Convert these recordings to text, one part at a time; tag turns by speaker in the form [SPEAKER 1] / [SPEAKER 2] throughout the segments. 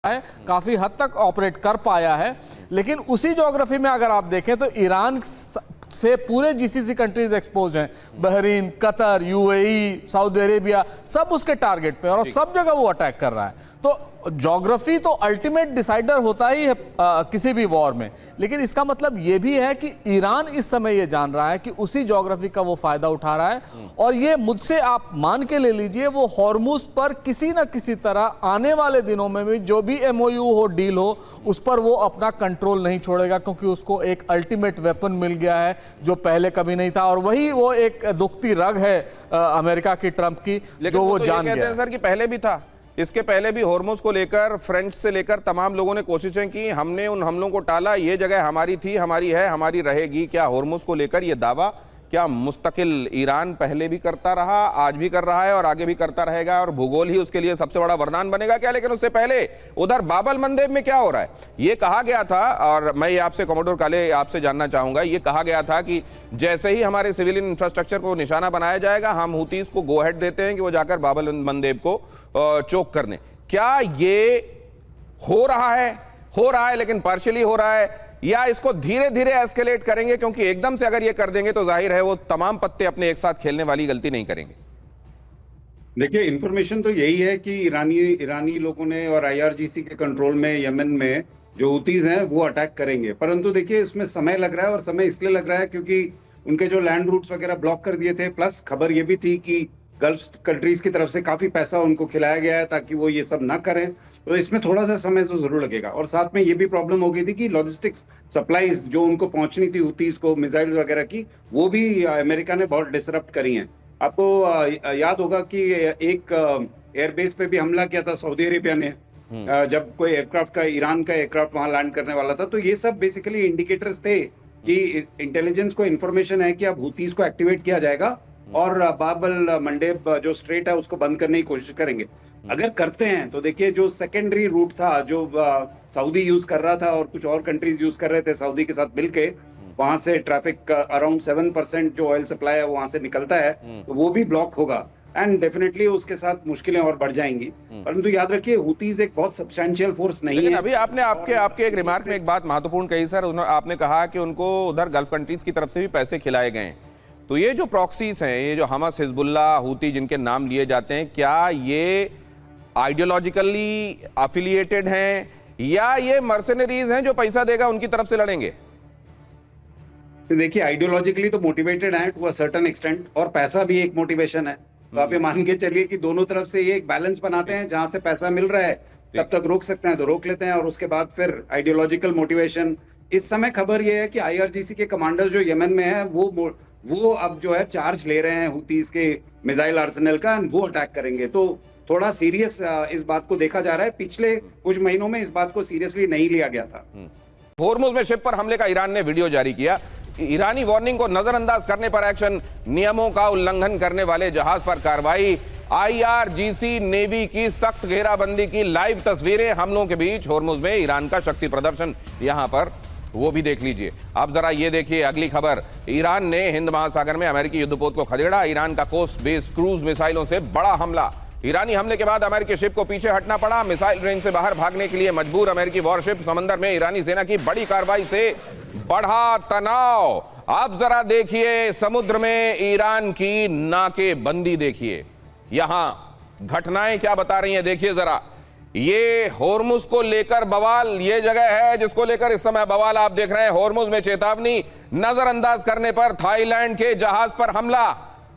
[SPEAKER 1] है, काफी हद तक ऑपरेट कर पाया है। लेकिन उसी ज्योग्राफी में अगर आप देखें तो ईरान से पूरे जीसीसी कंट्रीज एक्सपोज हैं, Bahrain, Qatar, UAE, Saudi Arabia, सब उसके टारगेट पे और सब जगह वो अटैक कर रहा है। तो ज्योग्राफी तो अल्टीमेट डिसाइडर होता ही है किसी भी वॉर में, लेकिन इसका मतलब ये भी है कि ईरान इस समय ये जान रहा है कि उसी ज्योग्राफी का वो फायदा उठा रहा है और ये मुझसे आप मान के ले लीजिए वो हॉर्मुज पर किसी न किसी तरह आने वाले दिनों में भी जो भी एमओयू हो, डील हो, उस पर वो अपना कंट्रोल नहीं छोड़ेगा, क्योंकि उसको एक अल्टीमेट वेपन मिल गया है जो पहले कभी नहीं था। और वही वो एक दुखती रग है अमेरिका की, ट्रंप की, जो वो जान गया है।
[SPEAKER 2] सर कि पहले भी था, इसके पहले भी हॉर्मुज को लेकर फ्रेंच से लेकर तमाम लोगों ने कोशिशें की, हमने उन हमलों को टाला, ये जगह हमारी थी, हमारी है, हमारी रहेगी। क्या हॉर्मुज को लेकर ये दावा क्या मुस्तकिल ईरान पहले भी करता रहा, आज भी कर रहा है और आगे भी करता रहेगा, और भूगोल ही उसके लिए सबसे बड़ा वरदान बनेगा क्या? लेकिन उससे पहले उधर बाबल मंदेब में क्या हो रहा है? ये कहा गया था, और मैं ये आपसे कमोडोर काले आपसे जानना चाहूंगा, ये कहा गया था कि जैसे ही हमारे सिविलियन इंफ्रास्ट्रक्चर को निशाना बनाया जाएगा, हम हुतीस को गो हेड देते हैं कि वो जाकर बाबल मंदेब को चोक करने। क्या ये हो रहा है? हो रहा है लेकिन पार्शियली हो रहा है, या इसको धीरे धीरे एस्केलेट करेंगे? क्योंकि एकदम से अगर ये कर देंगे तो जाहिर है वो तमाम पत्ते अपने एक साथ खेलने वाली गलती नहीं करेंगे।
[SPEAKER 3] देखिए, इंफॉर्मेशन तो यही है कि ईरानी लोगों ने और आईआरजीसी के कंट्रोल में यमन में जो हुतीज हैं वो अटैक करेंगे, परंतु देखिए इसमें समय लग रहा है, और समय इसलिए लग रहा है क्योंकि उनके जो लैंड रूट्स वगैरह ब्लॉक कर दिए थे, प्लस खबर ये भी थी कि गल्फ कंट्रीज की तरफ से काफी पैसा उनको खिलाया गया है ताकि वो ये सब ना करें। तो इसमें थोड़ा सा समय तो जरूर लगेगा, और साथ में ये भी प्रॉब्लम हो गई थी कि लॉजिस्टिक्स सप्लाईज जो उनको पहुंचनी थी हुतीज को, मिसाइल्स वगैरह की, वो भी अमेरिका ने बहुत डिसरप्ट करी हैं। आपको याद होगा कि एक एयरबेस पे भी हमला किया था सऊदी अरेबिया ने, जब कोई एयरक्राफ्ट का, ईरान का एयरक्राफ्ट वहां लैंड करने वाला था। तो ये सब बेसिकली इंडिकेटर्स थे कि इंटेलिजेंस को इन्फॉर्मेशन है कि अब हुतीज को एक्टिवेट किया जाएगा और बाबल मंडेब जो स्ट्रेट है उसको बंद करने की कोशिश करेंगे। अगर करते हैं तो देखिए जो सेकेंडरी रूट था जो सऊदी यूज कर रहा था और कुछ और कंट्रीज यूज कर रहे थे सऊदी के साथ मिलके, वहां से ट्रैफिक अराउंड 7% जो ऑयल सप्लाई है वहां से निकलता है, तो वो भी ब्लॉक होगा एंड डेफिनेटली उसके साथ मुश्किलें और बढ़ जाएंगी। परंतु याद रखिए हुतीज एक बहुत सब्सटैंशियल फोर्स नहीं है।
[SPEAKER 2] अभी आपने आपके एक रिमार्क में एक बात महत्वपूर्ण कही सर, आपने कहा कि उनको उधर गल्फ कंट्रीज की तरफ से भी पैसे खिलाए गए। तो ये जो प्रॉक्सीज हैं, ये जो हमस, हिजबुल्लाह, हूती जिनके नाम लिए जाते हैं, क्या ये आइडियोलॉजिकली अफिलिएटेड हैं या ये मर्सनरीज हैं जो पैसा देगा उनकी तरफ से लड़ेंगे?
[SPEAKER 3] देखिए आइडियोलॉजिकली तो मोटिवेटेड है टू अ सर्टेन एक्सटेंट, और पैसा भी एक मोटिवेशन है। तो आप ये मान के चलिए कि दोनों तरफ से ये एक बैलेंस बनाते हैं, जहां से पैसा मिल रहा है तब तक रोक सकते हैं तो रोक लेते हैं, और उसके बाद फिर आइडियोलॉजिकल मोटिवेशन। इस समय खबर ये है कि आईआरजीसी के कमांडर्स जो यमन में है वो अब जो है चार्ज ले रहे हैं हुतीज के मिसाइल आर्सेनल का, वो अटैक करेंगे। तो थोड़ा सीरियस इस बात को देखा जा रहा है। पिछले कुछ महीनों में इस बात को सीरियसली नहीं लिया गया था।
[SPEAKER 2] होर्मुज में शिप पर हमले का ईरान ने वीडियो जारी किया। ईरानी वार्निंग को नजरअंदाज करने पर एक्शन, नियमों का उल्लंघन करने वाले जहाज पर कार्रवाई, आईआरजीसी नेवी की सख्त घेराबंदी की लाइव तस्वीरें, हमलों के बीच होर्मुज में ईरान का शक्ति प्रदर्शन यहां पर, वो भी देख लीजिए। अब जरा ये देखिए अगली खबर, ईरान ने हिंद महासागर में अमेरिकी युद्धपोत को खदेड़ा, ईरान का कोस्ट बेस्ड क्रूज मिसाइलों से बड़ा हमला। ईरानी हमले के बाद अमेरिकी शिप को पीछे हटना पड़ा, मिसाइल रेंज से बाहर भागने के लिए मजबूर अमेरिकी वॉरशिप, समंदर में ईरानी सेना की बड़ी कार्रवाई से बढ़ा तनाव। अब जरा देखिए समुद्र में ईरान की नाकेबंदी, देखिए यहां घटनाएं क्या बता रही हैं, देखिए जरा। ये होर्मुज को लेकर बवाल, ये जगह है जिसको लेकर इस समय बवाल आप देख रहे हैं। होर्मुज में चेतावनी, नजरअंदाज करने पर थाईलैंड के जहाज पर हमला,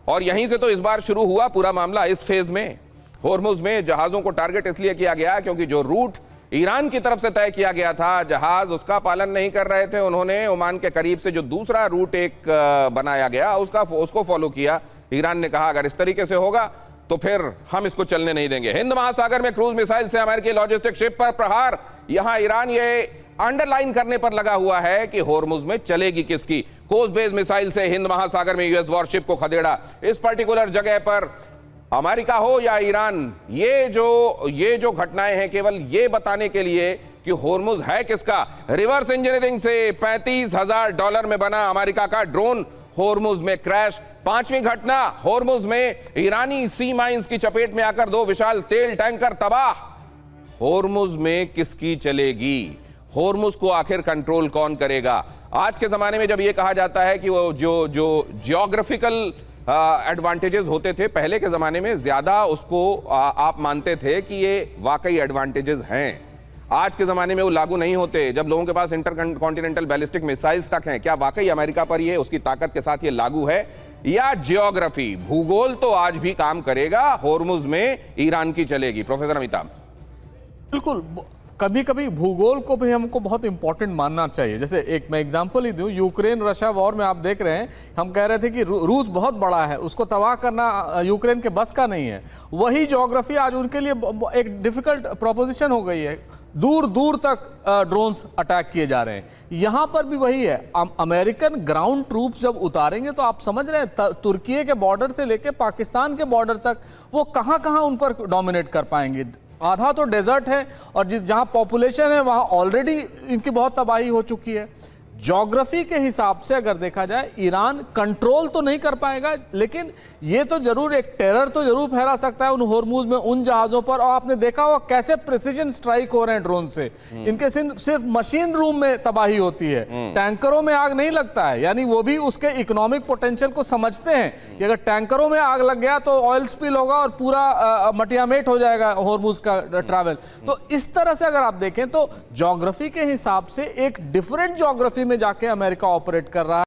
[SPEAKER 2] और यहीं से तो इस बार शुरू हुआ पूरा मामला। इस फेज में होर्मुज में जहाजों को टारगेट इसलिए किया गया क्योंकि जो रूट ईरान की तरफ से तय किया गया था, जहाज उसका पालन नहीं कर रहे थे। उन्होंने ओमान के करीब से जो दूसरा रूट एक बनाया गया उसको फॉलो किया। ईरान ने कहा अगर इस तरीके से होगा तो फिर हम इसको चलने नहीं देंगे। हिंद महासागर में क्रूज मिसाइल से अमेरिकी लॉजिस्टिक शिप पर प्रहार, यहां ईरान ये अंडरलाइन करने पर लगा हुआ है कि होर्मुज में चलेगी किसकी। कोस्ट बेस्ड मिसाइल से हिंद महासागर में यूएस वॉरशिप को खदेड़ा। इस पर्टिकुलर जगह पर अमेरिका हो या ईरान, ये जो घटनाएं हैं केवल ये बताने के लिए कि होर्मुज है किसका। रिवर्स इंजीनियरिंग से $35,000 में बना अमेरिका का ड्रोन होर्मुज में क्रैश। पांचवी घटना, होर्मुज में ईरानी सी माइंस की चपेट में आकर 2 विशाल तेल टैंकर तबाह। होर्मुज में किसकी चलेगी, होर्मुज को आखिर कंट्रोल कौन करेगा। आज के जमाने में जब यह कहा जाता है कि वो जो जियोग्राफिकल एडवांटेजेस होते थे पहले के जमाने में, ज्यादा उसको आप मानते थे कि ये वाकई एडवांटेजेस हैं। आज के जमाने में वो लागू नहीं होते। जब लोगों के पास इंटरकॉन्टिनेंटल बैलिस्टिक मिसाइल्स तक हैं, क्या वाकई अमेरिका पर ये उसकी ताकत के साथ ये लागू है, या जियोग्राफी, भूगोल तो आज भी काम करेगा, होर्मुज में ईरान की चलेगी? प्रोफेसर अमिताभ।
[SPEAKER 1] बिल्कुल, कभी कभी भूगोल को भी हमको बहुत इंपॉर्टेंट मानना चाहिए। जैसे एक मैं एग्जांपल ही दूं, यूक्रेन रशिया वॉर में आप देख रहे हैं, हम कह रहे थे कि रूस बहुत बड़ा है, उसको तबाह करना यूक्रेन के बस का नहीं है। वही ज्योग्राफी आज उनके लिए एक डिफिकल्ट प्रोपोजिशन हो गई है। दूर दूर तक ड्रोन्स अटैक किए जा रहे हैं। यहां पर भी वही है, अमेरिकन ग्राउंड ट्रूप्स जब उतारेंगे तो आप समझ रहे हैं तुर्की के बॉर्डर से लेकर पाकिस्तान के बॉर्डर तक वो कहां कहां उन पर डोमिनेट कर पाएंगे। आधा तो डेजर्ट है और जहां पॉपुलेशन है वहां ऑलरेडी इनकी बहुत तबाही हो चुकी है। ज्योग्राफी के हिसाब से अगर देखा जाए, ईरान कंट्रोल तो नहीं कर पाएगा, लेकिन ये तो जरूर एक टेरर तो जरूर फैला सकता है उन होर्मुज में, उन जहाजों पर। और आपने देखा होगा कैसे प्रिसीजन स्ट्राइक हो रहे हैं ड्रोन से। इनके सिर्फ मशीन रूम में तबाही होती है, टैंकरों में आग नहीं लगता है। यानी वो भी उसके इकोनॉमिक पोटेंशियल को समझते हैं कि अगर टैंकरों में आग लग गया तो ऑयल स्पिल होगा और पूरा मटियामेट हो जाएगा होर्मुज का ट्रैवल। तो इस तरह से अगर आप देखें तो ज्योग्राफी के हिसाब से एक डिफरेंट ज्योग्राफी में जाके अमेरिका ऑपरेट कर रहा है।